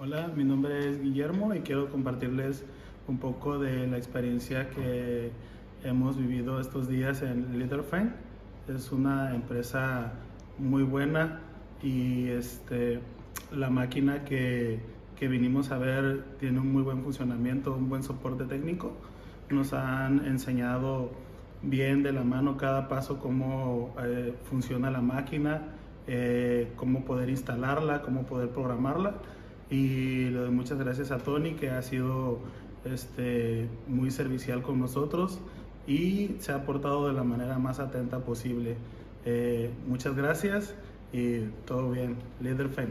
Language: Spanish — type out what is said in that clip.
Hola, mi nombre es Guillermo y quiero compartirles un poco de la experiencia que hemos vivido estos días en Leaderfine. Es una empresa muy buena y la máquina que vinimos a ver tiene un muy buen funcionamiento, un buen soporte técnico. Nos han enseñado bien de la mano cada paso cómo funciona la máquina, cómo poder instalarla, cómo poder programarla. Y le doy muchas gracias a Tony, que ha sido muy servicial con nosotros y se ha portado de la manera más atenta posible. Muchas gracias y todo bien. Leaderfine.